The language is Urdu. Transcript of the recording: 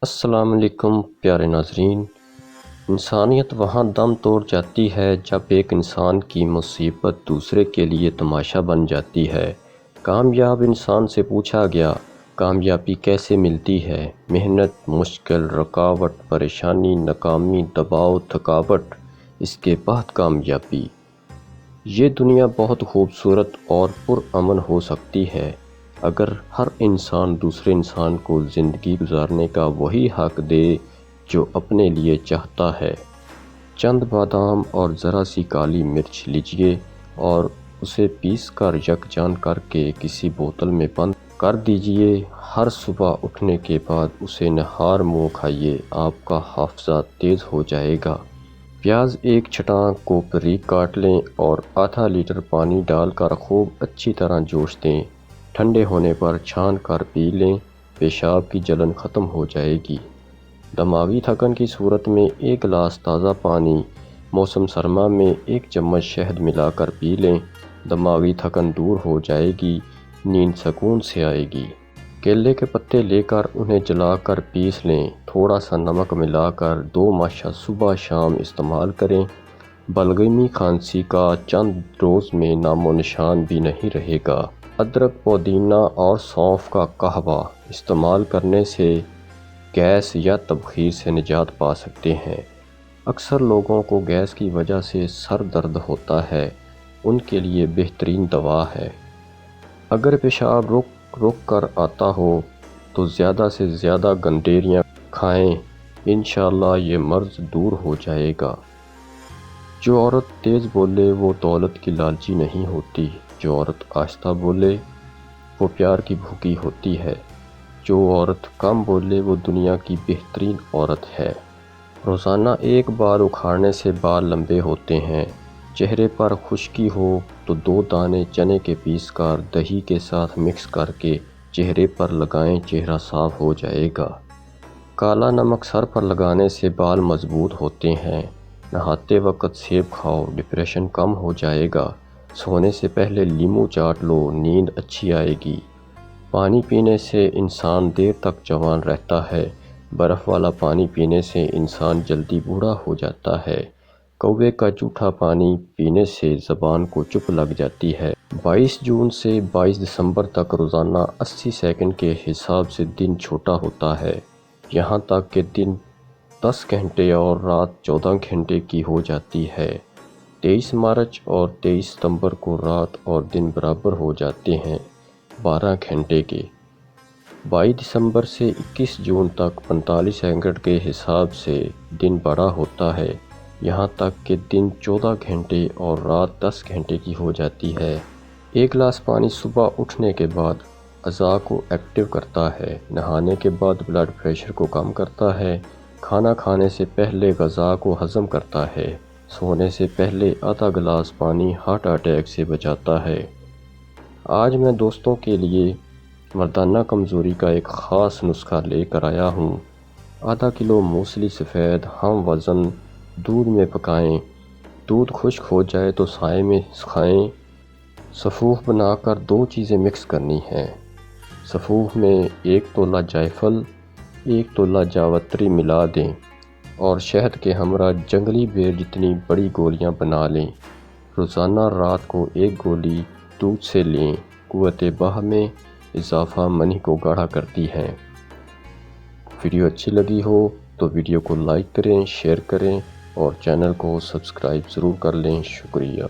السلام علیکم پیارے ناظرین۔ انسانیت وہاں دم توڑ جاتی ہے جب ایک انسان کی مصیبت دوسرے کے لیے تماشا بن جاتی ہے۔ کامیاب انسان سے پوچھا گیا، کامیابی کیسے ملتی ہے؟ محنت، مشکل، رکاوٹ، پریشانی، ناکامی، دباؤ، تھکاوٹ، اس کے بعد کامیابی۔ یہ دنیا بہت خوبصورت اور پرامن ہو سکتی ہے اگر ہر انسان دوسرے انسان کو زندگی گزارنے کا وہی حق دے جو اپنے لیے چاہتا ہے۔ چند بادام اور ذرا سی کالی مرچ لیجئے اور اسے پیس کر یکجان کر کے کسی بوتل میں بند کر دیجئے۔ ہر صبح اٹھنے کے بعد اسے نہار منہ کھائیے، آپ کا حافظہ تیز ہو جائے گا۔ پیاز ایک چھٹان کو باریک کاٹ لیں اور آدھا لیٹر پانی ڈال کر خوب اچھی طرح جوش دیں۔ ٹھنڈے ہونے پر چھان کر پی لیں، پیشاب کی جلن ختم ہو جائے گی۔ دماغی تھکن کی صورت میں ایک گلاس تازہ پانی، موسم سرما میں ایک چمچ شہد ملا کر پی لیں، دماغی تھکن دور ہو جائے گی، نیند سکون سے آئے گی۔ کیلے کے پتے لے کر انہیں جلا کر پیس لیں، تھوڑا سا نمک ملا کر 2 ماشا صبح شام استعمال کریں۔ بلغمی کھانسی کا چند روز میں نام و نشان بھی نہیں رہے گا۔ ادرک، پودینہ اور سونف کا قہوہ استعمال کرنے سے گیس یا تبخیر سے نجات پا سکتے ہیں۔ اکثر لوگوں کو گیس کی وجہ سے سر درد ہوتا ہے، ان کے لیے بہترین دوا ہے۔ اگر پیشاب رک رک کر آتا ہو تو زیادہ سے زیادہ گندھیریاں کھائیں، انشاءاللہ یہ مرض دور ہو جائے گا۔ جو عورت تیز بولے وہ دولت کی لالچی نہیں ہوتی، جو عورت آہستہ بولے وہ پیار کی بھوکی ہوتی ہے، جو عورت کم بولے وہ دنیا کی بہترین عورت ہے۔ روزانہ ایک بال اکھاڑنے سے بال لمبے ہوتے ہیں۔ چہرے پر خشکی ہو تو 2 دانے چنے کے پیس کر دہی کے ساتھ مکس کر کے چہرے پر لگائیں، چہرہ صاف ہو جائے گا۔ کالا نمک سر پر لگانے سے بال مضبوط ہوتے ہیں۔ نہاتے وقت سیب کھاؤ، ڈپریشن کم ہو جائے گا۔ سونے سے پہلے لیموں چاٹ لو، نیند اچھی آئے گی۔ پانی پینے سے انسان دیر تک جوان رہتا ہے، برف والا پانی پینے سے انسان جلدی بوڑھا ہو جاتا ہے۔ کوے کا جھوٹا پانی پینے سے زبان کو چپ لگ جاتی ہے۔ 22 جون سے 22 دسمبر تک روزانہ 80 سیکنڈ کے حساب سے دن چھوٹا ہوتا ہے، یہاں تک کہ دن 10 گھنٹے اور رات 14 گھنٹے کی ہو جاتی ہے۔ 23 مارچ اور 23 ستمبر کو رات اور دن برابر ہو جاتے ہیں، 12 گھنٹے کے۔ 22 دسمبر سے 21 جون تک 45 سیکنڈ کے حساب سے دن بڑا ہوتا ہے، یہاں تک کہ دن 14 گھنٹے اور رات 10 گھنٹے کی ہو جاتی ہے۔ ایک گلاس پانی صبح اٹھنے کے بعد اعضاء کو ایکٹیو کرتا ہے، نہانے کے بعد بلڈ پریشر کو کم کرتا ہے، کھانا کھانے سے پہلے غذا کو ہضم کرتا ہے، سونے سے پہلے آدھا گلاس پانی ہارٹ اٹیک سے بچاتا ہے۔ آج میں دوستوں کے لیے مردانہ کمزوری کا ایک خاص نسخہ لے کر آیا ہوں۔ آدھا کلو موسلی سفید ہم وزن دودھ میں پکائیں، دودھ خشک ہو جائے تو سائے میں سکھائیں۔ سفوف بنا کر 2 چیزیں مکس کرنی ہیں۔ سفوف میں 1 تولہ جائفل، 1 تولہ جاوتری ملا دیں اور شہد کے ہمراہ جنگلی بیر جتنی بڑی گولیاں بنا لیں۔ روزانہ رات کو 1 گولی دودھ سے لیں، قوت بہا میں اضافہ منی کو گاڑھا کرتی ہیں۔ ویڈیو اچھی لگی ہو تو ویڈیو کو لائک کریں، شیئر کریں اور چینل کو سبسکرائب ضرور کر لیں۔ شکریہ۔